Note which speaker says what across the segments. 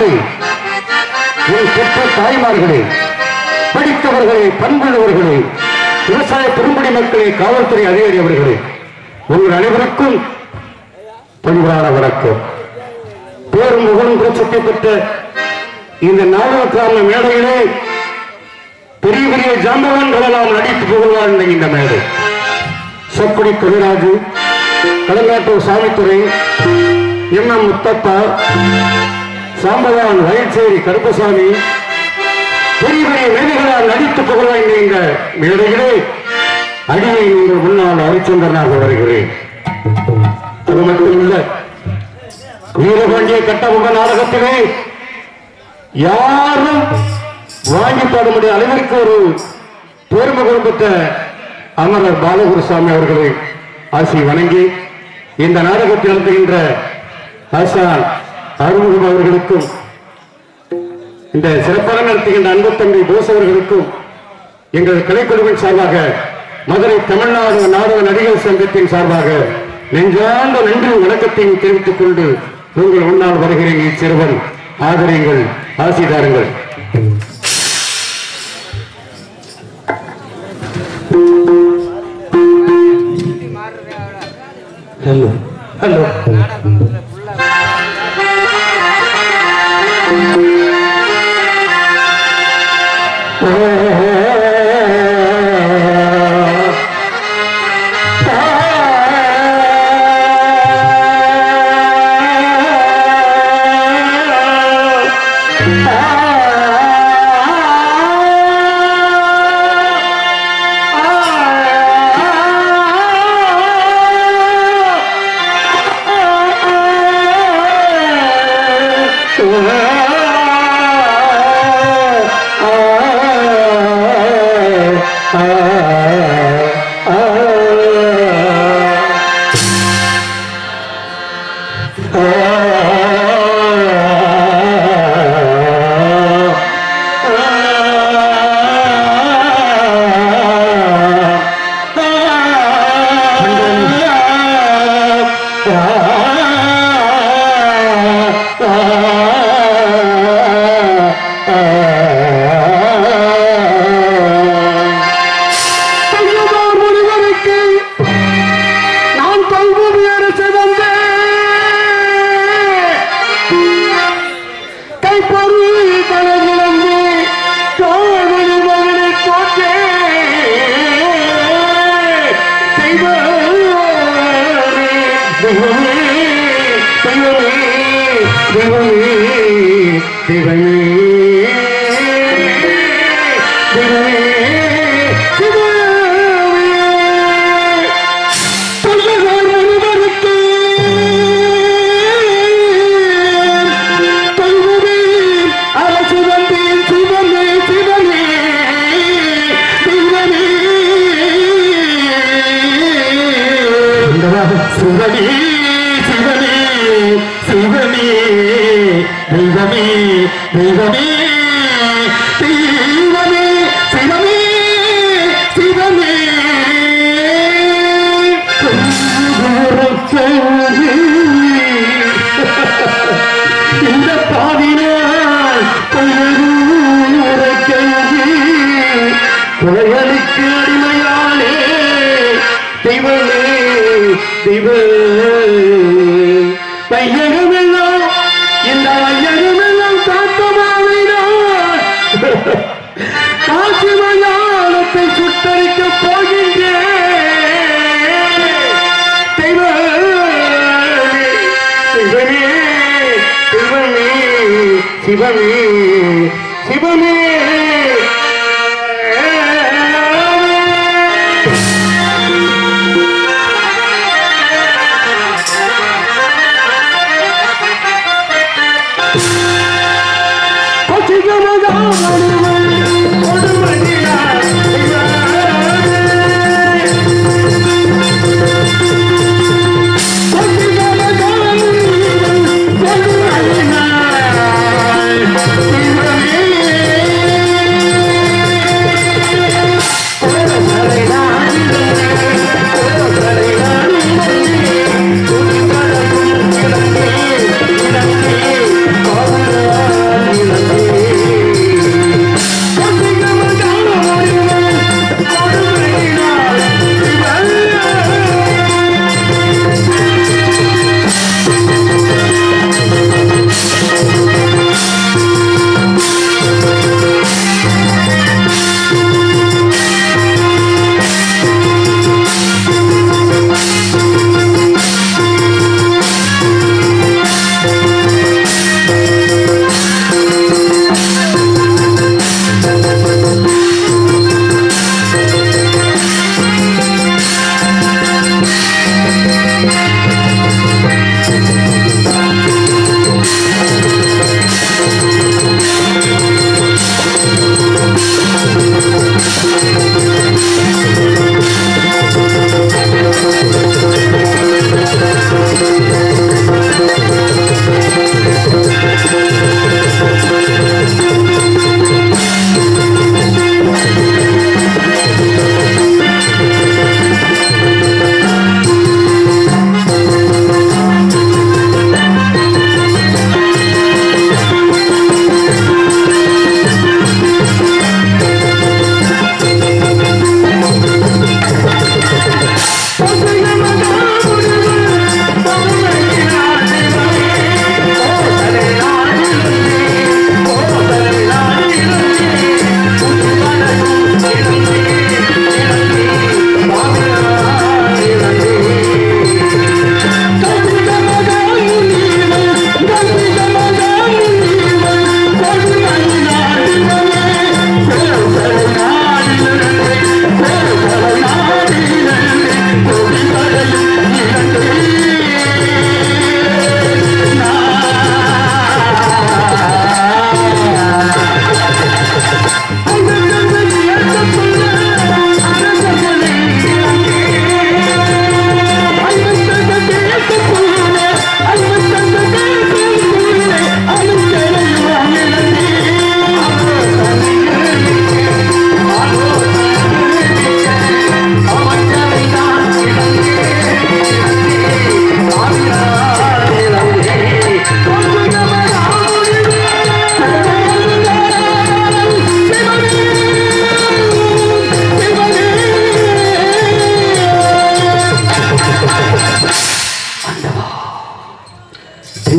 Speaker 1: பெற்றோர்களே, என் பெற்ற தாய்மார்களே, படித்தவர்களே, பண்புள்ளவர்களே, விவசாய பெரும்படி மக்களே, காவல்துறை அதிகாரி அவர்களே, உங்கள் அனைவருக்கும் பண்பான வணக்கம். பேரும் புகழும் பிரசித்தி பெற்ற இந்த நாடக கிராம மேடையிலே பெரிய பெரிய ஜாம்பவான்கள் எல்லாம் நடித்து புகழ்வார் இந்த மேடை. சொக்குடி தொழிராஜு, கடங்காட்டூர் சாமித்துறை, எம் முத்தப்பா, சாம்பவான் வயச்சேரி கருப்பசாமி, பெரிய பெரிய மேடைகளால் நடித்து புகழ்வாய்ந்த இந்த மேடைகளே அடியை நீங்கள் முன்னால் ஹரிச்சந்திரனாக வருகிறேன். அது மட்டுமல்ல, வீரபாண்டிய கட்டபொம்ம நாடகத்திலே யாரும் வாங்கி பாட முடிய அளவிற்கு ஒரு பெருமை கொடுத்த அமரர் பாலகுருசாமி அவர்களை ஆசி வணங்கி இந்த நாடகத்தை நடத்துகின்ற ஆசான் அருள்முகம் அவர்களுக்கும் இந்த சிறப்பாக நடத்துகின்ற அன்பு தம்பி போஸ் அவர்களுக்கும் எங்கள் கலைக்குழுவின் சார்பாக மதுரை தமிழ்நாடு நாடக நடிகர் சங்கத்தின் சார்பாக நெஞ்சார்ந்த நன்றி வணக்கத்தையும் தெரிவித்துக் கொண்டு உங்கள் முன்னால் வருகிறேன். இச்சிறுவன் ஆதரியுங்கள், ஆசிதாருங்கள். ஹலோ ஹலோ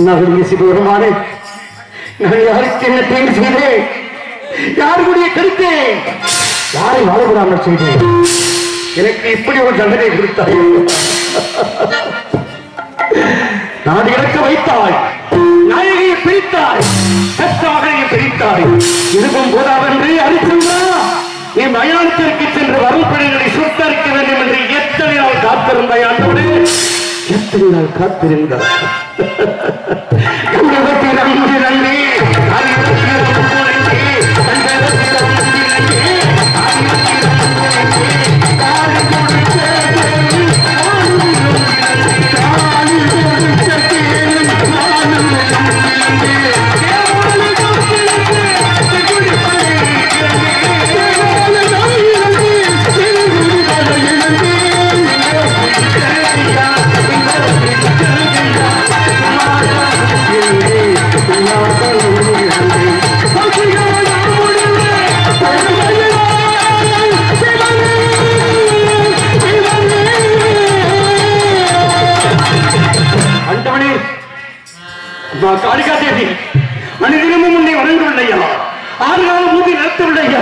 Speaker 1: என்ன சிவபெருமானே, நான் யாருக்கு என்ன தீங்கு செய்தேன்? யாருடைய கருத்தேன்? யாரை வாழவிடாமல் செய்தேன்? எனக்கு இப்படி ஒரு தண்டனை கொடுத்தாய். நாடு இறக்க வைத்தாய், நாயகியை பிரித்தாய், கற்றாகையை பிரித்தாய். இதுவும் போதாவென்று அரிச்சந்திரா, நீ மயானத்திற்கு சென்று வரம்படைகளை சுட்டரிக்க வேண்டும் என்று எத்தனை நாள் காத்திருந்தாய்? ஆண்டவனே, எத்தனை நாள் காத்திருந்தாய்? நன்றி நன்றி காளிகா தேவி, மனிதனமும் உன்னை வணங்கவில்லையா? 6 நாள் மூடி நடத்தவில்லையா?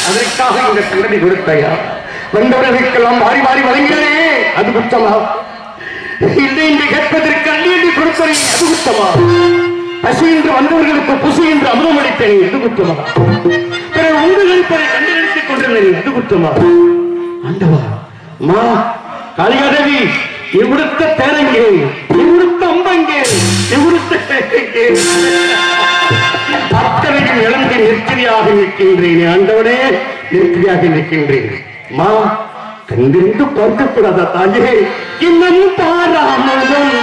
Speaker 1: அதற்காக இந்த தண்டனை கொடுத்தையா? வந்தவர்களுக்கெல்லாம் வாரி வாரி வழங்கினே, அது குற்றமா? இல்லை என்று கேட்பதற்கு அள்ளி அள்ளி கொடுத்தனே, அது குற்றமா? பசி என்று வந்தவர்களுக்கு புசி என்று அமுதம் அளித்தனே, அது குற்றமா? பிறகு உண்டு கழிப்பதை கண்டுகளித்துக் கொண்டிருந்தேன், அது குற்றமா? ஆண்டவா, அம்மா காளிகா தேவி, இவ்விடுத்த தேரங்கே, இவ்விடுத்த அம்பங்கே, இவ்விடுத்த அத்தனையும் இழந்து நெருக்கடியாக நிற்கின்றேன். ஆண்டவனே, நெருக்கடியாக நிற்கின்றேன். மா, கண்டிருந்து பார்க்கக்கூடாதா தாயே? இன்னும் பாராமலும்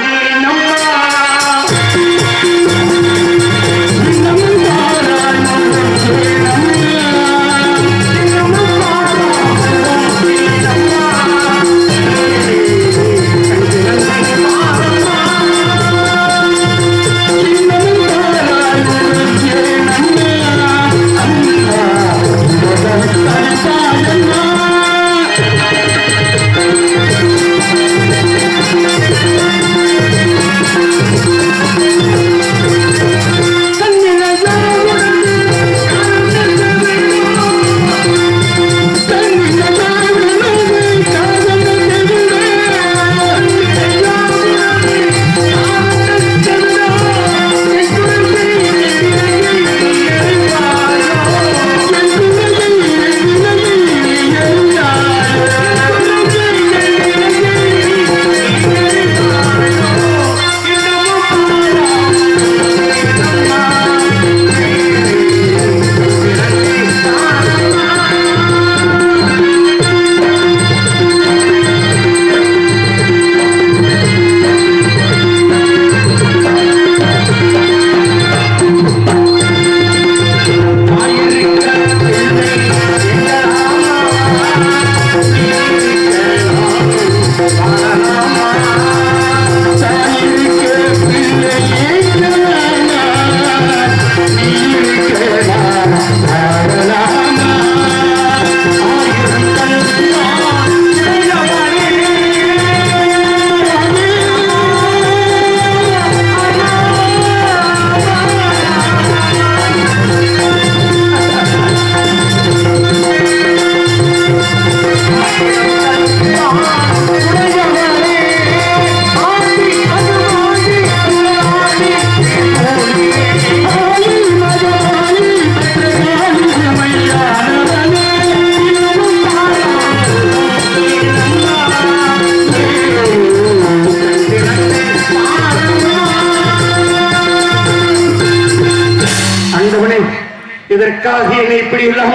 Speaker 1: இதற்காக என்னை இப்படி எல்லாம்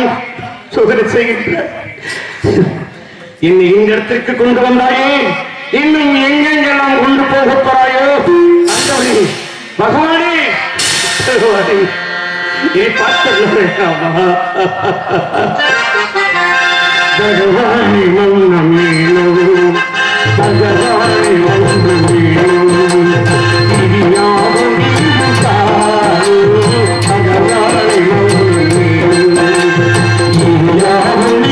Speaker 1: சோதனை செய்கின்றார். என்னை இந்த இடத்திற்கு கொண்டு வந்தாயே, இன்னும் எங்கெங்கெல்லாம் கொண்டு போக போறாயோ? ஆண்டவனே, பகவானே, நீ பார்த்து பகவானே மௌனம் மீனும், பகவானே மௌனம் மீனும், இனியாவும் தாரு பகவானே மௌனம் மீனும், இனியாவும்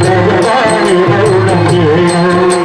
Speaker 1: பகவானே மௌனம் மீனும்.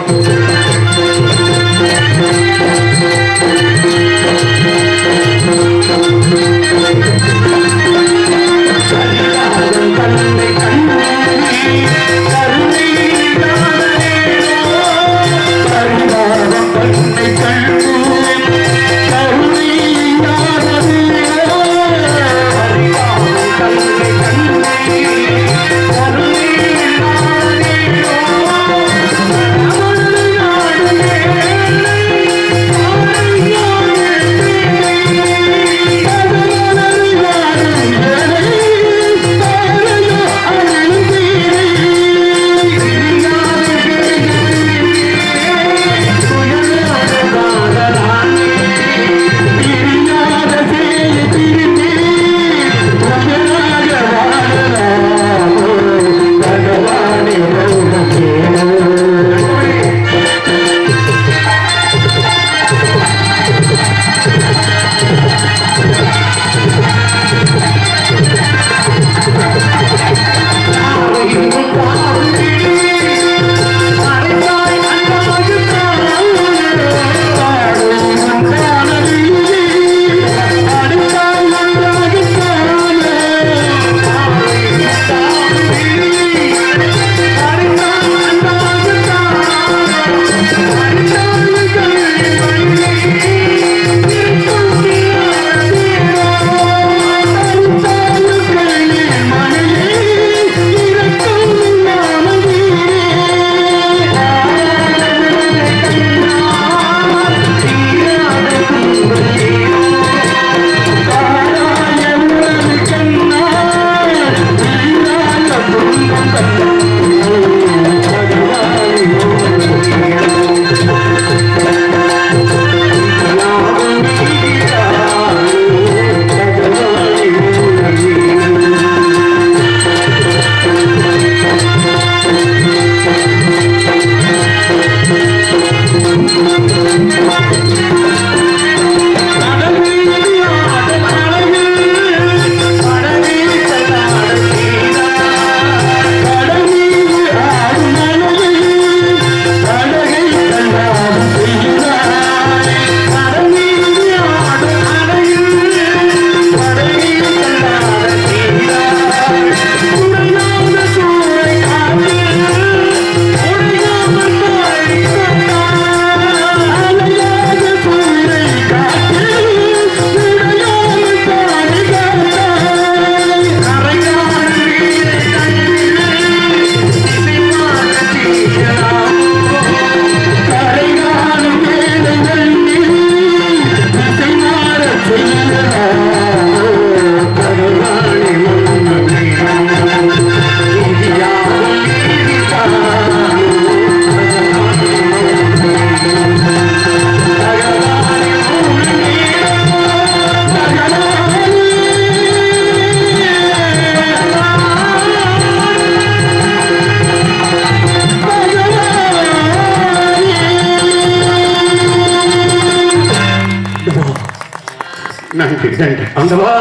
Speaker 1: அந்தவா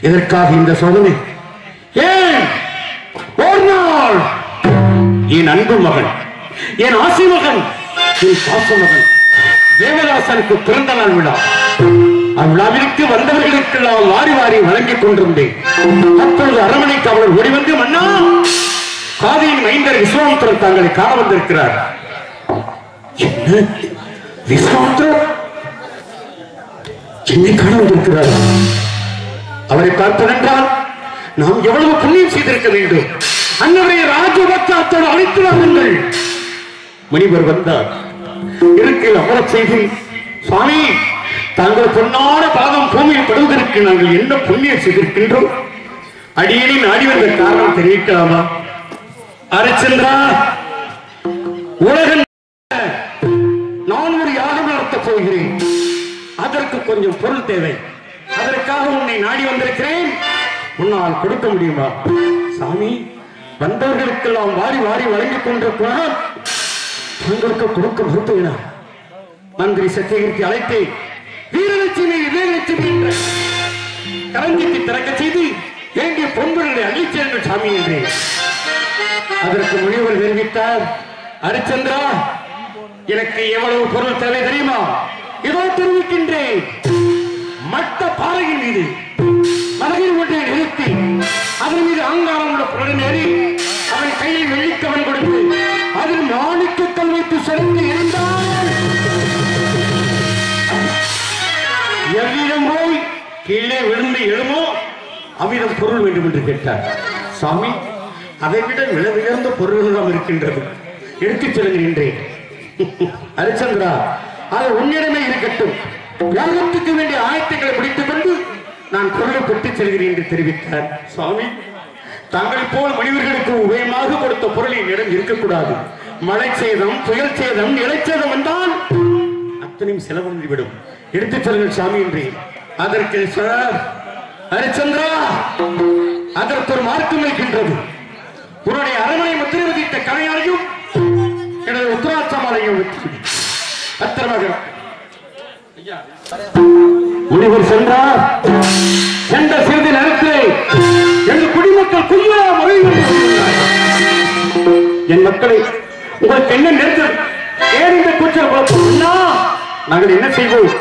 Speaker 1: எதற்காக இந்த சோதனை? ஏன் ஒரு நாள் என் அன்பு மகன், என் ஆசி மகன், என் பாச மகன் தேவதாசனுக்கு பிறந்த நாள் விழா. அவ்விழாவிற்கு வந்தவர்களுக்கெல்லாம் வாரி வாரி வழங்கிக் கொண்டிருந்தேன். அப்பொழுது அரண்மனைக்கு அவர்கள் ஓடிவந்து, மன்னா, காதியின் மைந்தர் விஸ்வாமித்திரர் தங்களை காண வந்திருக்கிறார். என்ன விஸ்வாமித்திரர் என்னை காண வந்திருக்கிறார்? அவரை பார்ப்பதென்றால் நாம் எவ்வளவு புண்ணியம் செய்திருக்க வேண்டும். அன்னவரை ராஜபக்தத்தோடு அழைத்து வாருங்கள். முனிவர் வந்தார். இருக்கையில் அமரச் செய்து, சுவாமி, தாங்கள் பொன்னான பாதம் பூமியில் படுவதற்கு நாங்கள் என்ன புண்ணியம் செய்திருக்கின்றோம்? அடியேனை நாடி வந்த காரணம் தெரிவிக்கலாமா? ஹரிச்சந்திரா, உலகம் நான் ஒரு யாகம் நடத்தப் போகிறேன். அதற்கு கொஞ்சம் பொருள் தேவை. அதற்காக உன்னை நாடி வந்திருக்கிறேன். உன்னால் கொடுக்க முடியுமா? சாமி, வந்தவர்களுக்கெல்லாம் வாரி வாரி வழங்கிக் கொண்டிருக்கிறார். தங்களுக்கு கொடுக்க மறுத்தேனா? மந்திரி சத்தியகிரி அழைத்து, வீரலட்சுமி விவேகலட்சுமி என்ற கரஞ்சித்தை திறக்க செய்து எங்கே பொன்பொருளை அழிச்சு என்று சாமி என்றேன். அதற்கு முனிவர் தெரிவித்தார், ஹரிச்சந்திரா, எனக்கு எவ்வளவு பொருள் தேவை தெரியுமா? இதோ தெரிவிக்கின்றேன். மட்ட பாறையின் மீது மனதில் ஒன்றை நிறுத்தி அதன் மீது ஆங்காரம் உள்ள பொருள் ஏறி அவன் கையில் வெள்ளிக்கவன் கொடுத்து அதில் மாணிக்கக்கல் வைத்து செலுத்தி இருந்தால் எவ்விடம் போய் கீழே விழுந்து எழுமோ அவ்விடம் பொருள் வேண்டும் என்று கேட்டார். சாமி, அதை விட விலை உயர்ந்த பொருள்கள் இருக்கின்றது, எடுத்துச் செல்கின்றேன். ஹரிச்சந்திரா, அது உன்னிடமே இருக்கட்டும், யாகத்துக்கு வேண்டிய ஆயத்தங்களை பிடித்துக் கொண்டு நான் பொருளை பெற்றுச் செல்கிறேன் என்று தெரிவித்தார். சுவாமி, தாங்கள் போல் மனிதர்களுக்கு உபயமாக கொடுத்த பொருளின் இடம் இருக்கக்கூடாது. மழை சேதம், புயல் சேதம், நிலச்சேதம் என்றால் அத்தனையும் செலவழிந்துவிடும், எடுத்துச் செல்லுங்கள் சாமி என்றேன். அதற்கு சார் ஹரிச்சந்திரா, அதற்கு ஒரு மார்க்கம் இருக்கின்றது. உன்னுடைய அரண்மனை முத்திரை வதித்த கலையாளையும் எனது உத்தராட்சமாலையும் பத்திரமாக முனிவர் சென்றார். சென்ற சிறிது நேரத்தில் எங்கள் குடிமக்கள் குய்யா என் மக்களை உங்களுக்கு என்ன நேர்த்தது? ஏன் இந்த கூச்சல் குழப்பம்னா நாங்கள் என்ன செய்வோம்?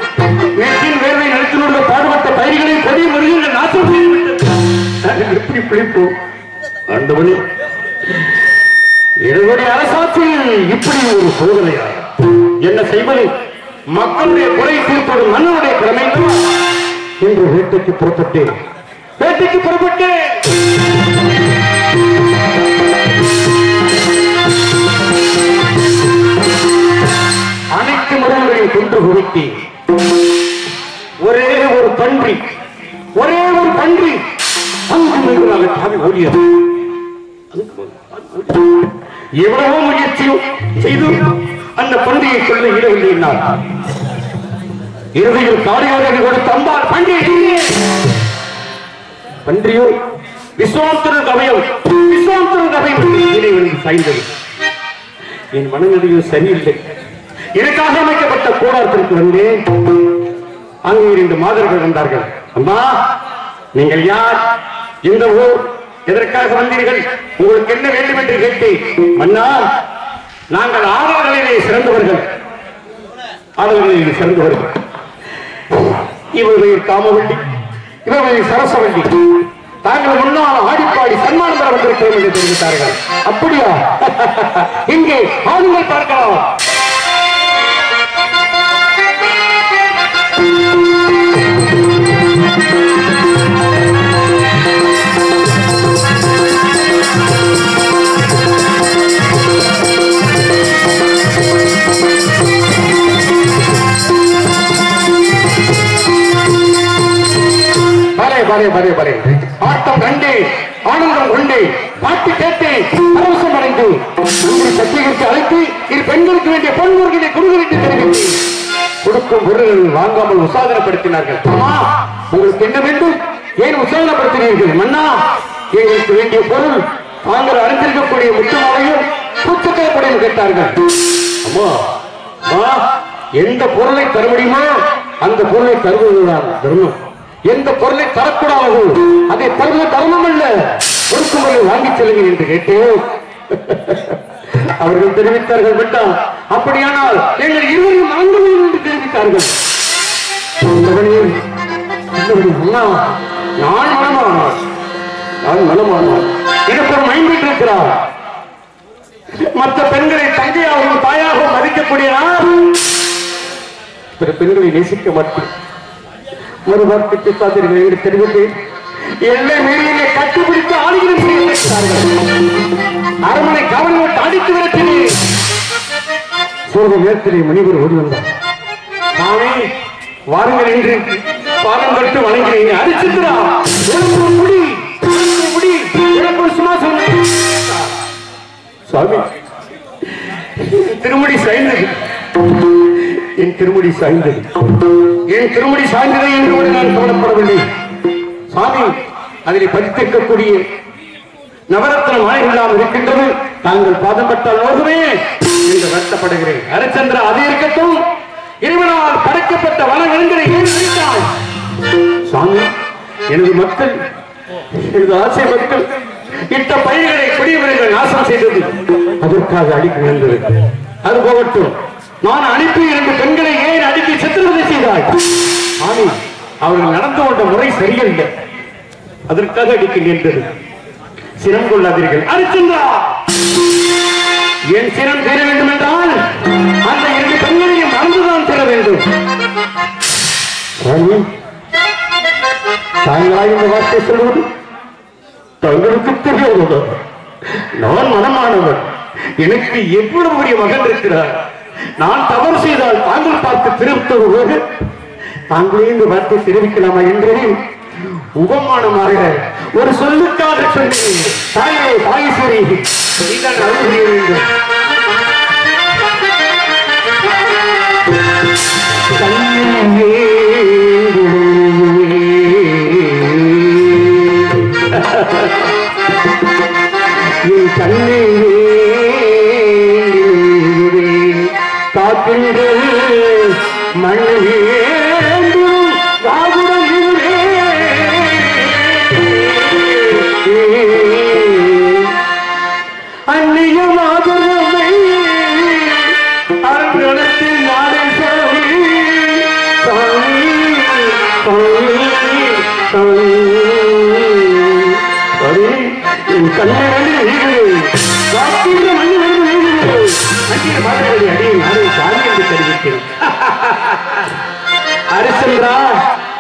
Speaker 1: நேற்றின் வேர்வை நிலத்தினுள்ள பாடுபட்ட பயிர்களை கொடி மருகின்ற நாசம் செய்துவிட்டது. நாங்கள் எப்படி பிழைப்போம்? ஆண்டவனே, என்னுடைய அரசாட்சியில் இப்படி ஒரு சோதனையா? என்ன செய்வது? மக்களுடைய குறை தீர்ப்பது மன்னனுடைய கடமை என்று வேட்டைக்கு புறப்பட்டேன். அனைத்து முறைகளையும் கொண்டு குவித்தி ஒரே ஒரு பன்றி அங்கு தாவி ஓடியது. எவ்வளவோ முயற்சியும் செய்து அந்த பன்றியை கொள்ள இடவில்லை. இறுதியில் காரியாக கொடுத்த அம்பாள் பன்றியோ விஸ்வாமித்திரன் கவையும் சாய்ந்தது. என் மனநிலையும் சரியில்லை. எனக்காக அமைக்கப்பட்ட கூடாரத்திற்கு வந்தேன். அங்கு 2 மாதர்கள் வந்தார்கள். அம்மா, நீங்கள் யார்? இந்த ஊர் எதற்காக வந்தீர்கள்? உங்களுக்கு என்ன வேண்டும் என்று கேட்டேன். மன்னா, நாங்கள் ஆடல்களிலே சிறந்தவர்கள். இவர்கள் காமவள்ளி, இவர்கள் சரசவள்ளி. தாங்கள் முன்னால் ஆடிப்பாடி சன்மானம் பெற வந்திருக்கிறோம் என்று தெரிவித்தார்கள். அப்படியா? இங்கே ஆண்கள் பார்க்கலாம். ஆட்டம் கண்டே, ஆனந்தம் கொண்டே, பாட்டு கேட்டே, பரவசம் அடைந்து சத்தியத்தை அழைத்து இரு பெண்களுக்கு வேண்டிய பொன்முறைகளை கொடுங்கள் என்று தெரிவித்து கொடுக்கும் பொருள்கள் வாங்காமல் உற்சாகப்படுத்தினார்கள். அம்மா, உங்களுக்கு என்ன வேண்டும்? ஏன் உற்சாகப்படுத்தினீர்கள்? மன்னா, எங்களுக்கு வேண்டிய பொருள் தாங்கள் அறிந்திருக்கக்கூடிய முற்றமாலையும் பூச்சக்கரப்படையும் கேட்டார்கள். அம்மா, எந்த பொருளை தர முடியுமோ அந்த பொருளை தருவதுதான் தர்மம். எந்த பொருளை தரக்கூடாது அதை தருவது தர்மம் அல்ல. கொடுக்கும் பொருளை வாங்கிச் செல்லுங்கள் என்று கேட்டேன். அவர்கள் தெரிவித்தார்கள். விட்டால் அப்படியானால் எங்கள் இருவரும் ஆண்டுகள் என்று தெரிவித்தார்கள். நான் மனமானார் எனக்கு ஒரு மைண்ட் இருக்கிறார். மற்ற பெண்களை தங்கையாகவும் தாயாகவும் மதிக்கக்கூடிய பிற பெண்களை நேசிக்க மாட்டேன். ஒரு வார்த்தைக்கு சாதிர்கள் என்று தெரிவித்தேன். எல்லை மீறியை கட்டுப்பிடித்து ஆளுநர் அரண்மனை கவனம் விட்டு அடித்து விரட்டினேன். சிறிது நேரத்திலே முனிவர் ஓடி வந்தார். நானே வாருங்கள் என்று பாதம் கட்டு வணங்கினேன். அரிசித்திரா, சுவாமி, திருமுடி சாய்ந்தது. என் திருமுடி சாய்ந்தது என்று கூட நான் கவலைப்படவில்லை. சாமி, அதில் பதித்திருக்கக்கூடிய நவரத்ன மாலைகளால் இருக்கின்றது. தாங்கள் பாதம் பட்டால் நோகுமே என்று வருத்தப்படுகிறேன். ஹரிச்சந்திரா, அது இருக்கட்டும். இறைவனால் படைக்கப்பட்ட வனங்களை ஏன் அளித்தாய்? சாமி, எனது மக்கள், எனது ஆசை மக்கள் இட்ட பயிர்களை குடியவர்கள் நாசம் செய்தது அதற்காக அடிக்க நேர்ந்தது. அது போகட்டும். நான் அனுப்பி 2 பெண்களை ஏன் அடித்து சித்திரவதை செய்தாய்? சாமி, அவர்கள் நடந்து கொண்ட முறை சரியில்லை, அதற்காக அடிக்க நேர்ந்தது. சினம் கொள்ளாதீர்கள். ஹரிச்சந்திரா, என் சினம் தீர வேண்டும் என்றால் அந்த 2 பெண்களையும் மறந்துதான் தீர வேண்டும். தாங்களாய் இந்த வார்த்தை சொல்வது தங்களுக்கு தெரியாதோ? நான் மனமானவர். எனக்கு எவ்வளவு பெரிய மகன் இருக்கிறார். நான் தவறு செய்தால் தாங்கள் பார்த்து திருத்தவோடு தாங்களே இந்த வார்த்தை தெரிவிக்கலாமா என்று உபமானமாக ஒரு சொல்லுக்காக சொன்னேன். தாயே தாயேஸ்வரி, நீங்கள் அருள் புரிய வேண்டும். கண்ணே காக்கின்ற மண்ணே அந்நியமாதரவை அரங்கத்தில் நாடே சாமி சாமி சாமி சாமி என் கண்ணே காக்கின்ற ஹரிச்சந்திரா,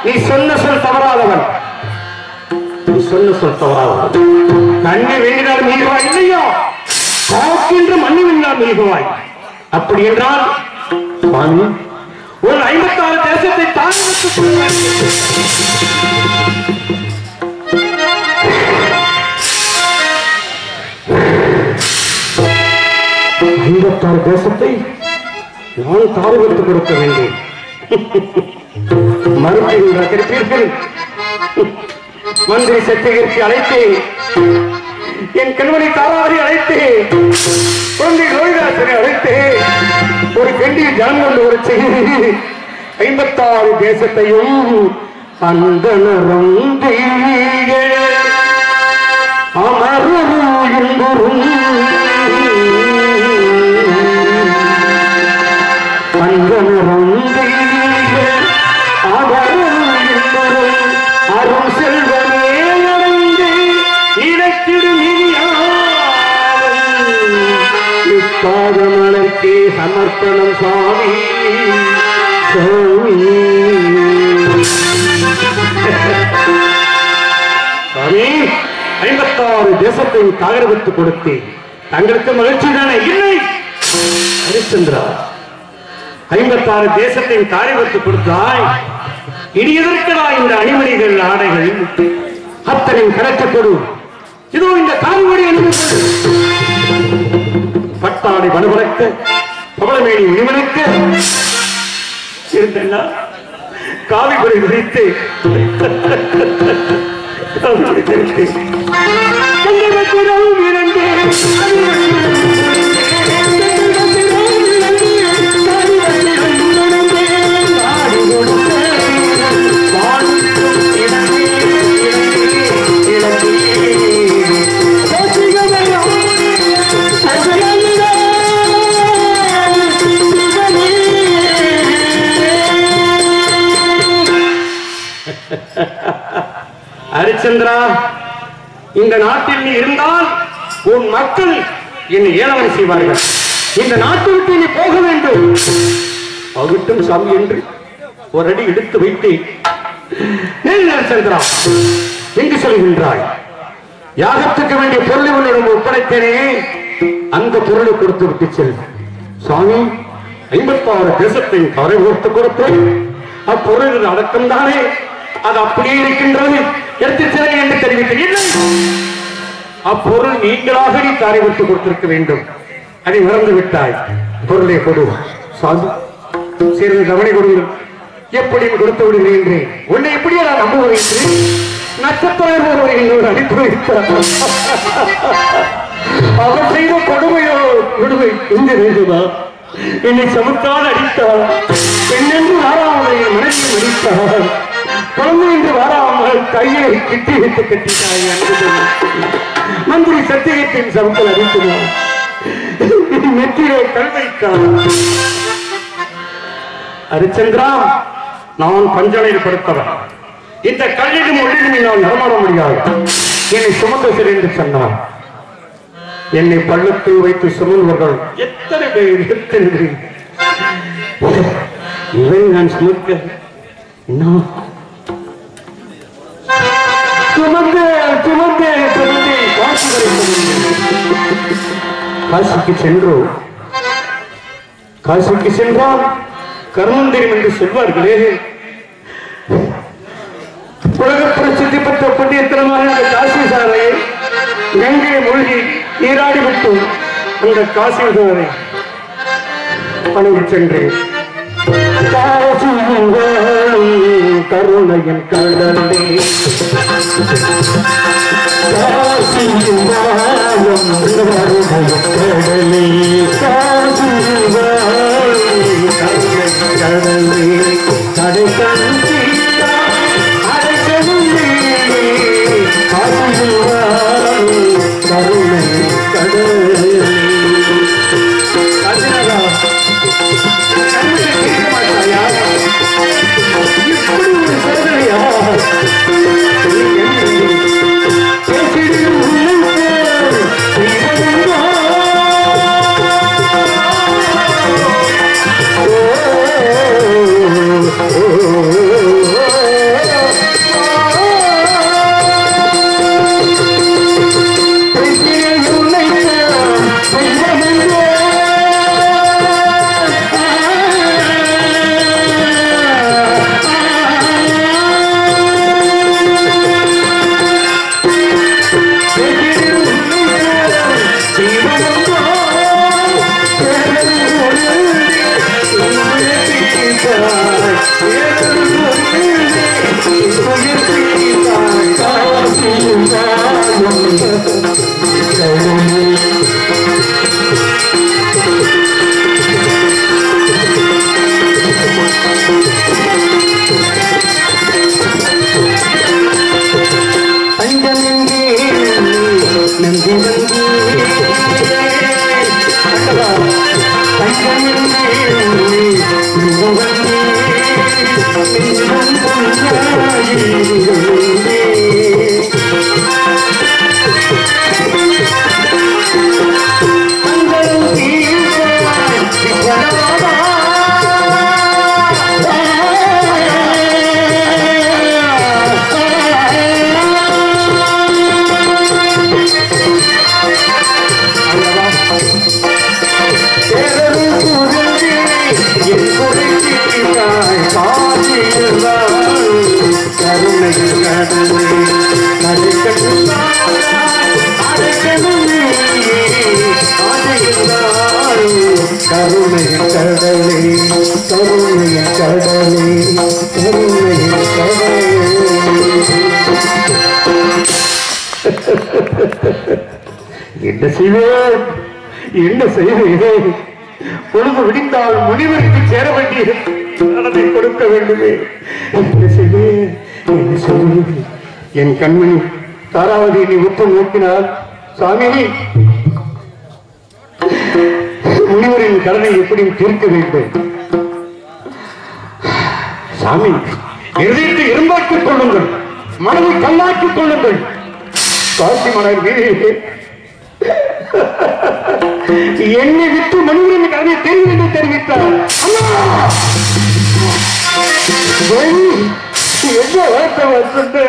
Speaker 1: நீ சொன்ன சொல் தவறாதவன். நீ சொன்ன சொல் தவறாதவன். கண்ணை வேண்டினால் மீகுவாய், இல்லையோ காக்கின்ற மண்ணு வேண்டாம் மீகுவாய். அப்படி என்றால் சுவாமி, ஒரு 56 தேசத்தை தாழ்வுக்கு 56 தேசத்தை நான் தாழ்வுக்கு கொடுக்க வேண்டும். மறுப்பீர்கள். மந்திரி சத்தியகிற்கு அழைத்து, என் கண்மணி தாராவரி அழைத்து, குழந்தை ரோஹிதாசனை அழைத்து, ஒரு கண்டியில் ஜனம் கொண்டு ஒரு செய்தி 56 தேசத்தையும் அந்த அமரும் என்பரும் அரும் செல்வமே அடைந்து இலக்கிடும் பாதமலர்க்கே சமர்ப்பணம் சுவாமி சுவாமி. சுவாமி, 56 தேசத்தையும் காகிரவித்து கொடுத்து தங்களுக்கு மகிழ்ச்சி தானே? இல்லை ஹரிச்சந்திரா, 56 தேசத்தையும் காரிவத்து கொடுத்தாய். இனி எதற்கடா இந்த அணிமணிகள் ஆடைகள் அத்தனையும் கிடைக்க கொடு. இதோ இந்த கால்வடி பட்டாடை வலுவழைக்க பவளமேனி உணிவனுக்க இருந்தெல்லாம் காவிக்குறை விரித்து ஹரிச்சந்திரா, இந்த நாட்டில் நீ இருந்தால் உன் மக்கள் என்னை ஏளனம் செய்வார்கள். இந்த நாட்டை விட்டு நீ போக வேண்டும். அவிட்டும் சாமி என்று ஒரு அடி எடுத்து வைத்து, ஹரிச்சந்திரா எங்கு சொல்கின்றாய்? யாகத்துக்கு வேண்டிய பொருளை உன்னிடம் ஒப்படைத்தேனே, அந்த பொருளை கொடுத்து விட்டு செல். சுவாமி, 56 தேசத்தையும் கரை ஓர்த்து கொடுத்தேன். அப்பொருள் அடக்கம் தானே, அது அப்படியே இருக்கின்றது. எடுத்து செல்ல என்று தெரிவிக்கிறீர்கள். அப்பொருள் நீங்களாக நீ தாரை விட்டு கொடுத்திருக்க வேண்டும். அதை மறந்து விட்டாய். பொருளை கொடு. சாமி, சேர்ந்து கவனி கொடுங்கள். எப்படியும் கொடுத்து விடுகிறேன். உன்னை எப்படியே நான் நம்புகிறேன். நட்சத்திரம் ஒருவரை என்னோடு அனுப்பி வைத்தார். அவர் செய்த கொடுமையோ விடுவை இந்த வேண்டுமா? என்னை சமுத்தால் அடித்தார். பெண்ணென்று வாராமல் என் மனதில் அடித்தார். குழந்தை என்று வாராமல் கையை கிட்டி வைத்து கட்டிட்டாய். மந்திரி சத்தியத்தின் சமுத்தல் அடித்தார். நெற்றிலே கல் வைத்தார். ஹரிச்சந்திரா, நான் பஞ்சனையில் படுத்தவன். இந்த கல்லிலும் ஒளியிலும் நான் நடமாட முடியாது. என்னை சுமந்தசர் என்று சொன்னார். என்னை பள்ளத்தில் வைத்து சுமந்தவர்கள் எத்தனை பேர் இவை நான் சுமக்க சுமந்து சுமந்து சுமந்து காசிக்கு சென்றோம். காசிக்கு சென்றால் கர்மம் தெரியும் என்று சொல்வார்களே. உலக பிரசித்தி பெற்ற புண்ணியத்தனமான அந்த காசி சாரை கங்கை மூழ்கி நீராடி விட்டு அந்த காசி சாரை பணிவு சென்றேன். கருணையின் கடலே கடை கருணை என்ன செய்வேன் என்ன செய்வேன்? பொழுது விடிந்தால் முனிவருக்கு சேர வேண்டிய நடனை கொடுக்க வேண்டுமே. என்ன செய்வேன் என்ன செய்வேன்? என் கண்மணி தாராவதி நீ உற்று நோக்கினால் சாமி முனிவரின் கடனை எப்படி தீர்க்க வேண்டும்? சாமி எதிர்த்து இரும்பாக்கிக் கொள்ளுங்கள், மனதை கல்லாக்கிக் கொள்ளுங்கள். காசி மலர் வீரே என்னை விட்டு மனிதனின் கதையை தெரியும் என்று தெரிவித்தார். என்ன வார்த்தை வந்து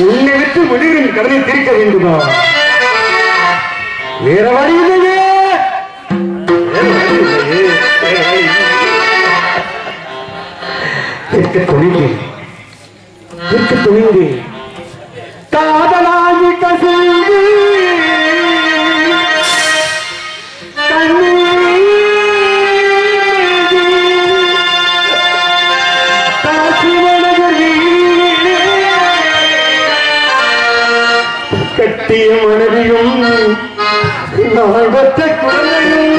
Speaker 1: உன்னை விட்டு மனிதனின் கதையை திரிக்க வேண்டுமா? வேற வழி இல்லையே. காதலாகி கசிந்து கட்டிய மனைவியும் நாகத்த குழந்தையும்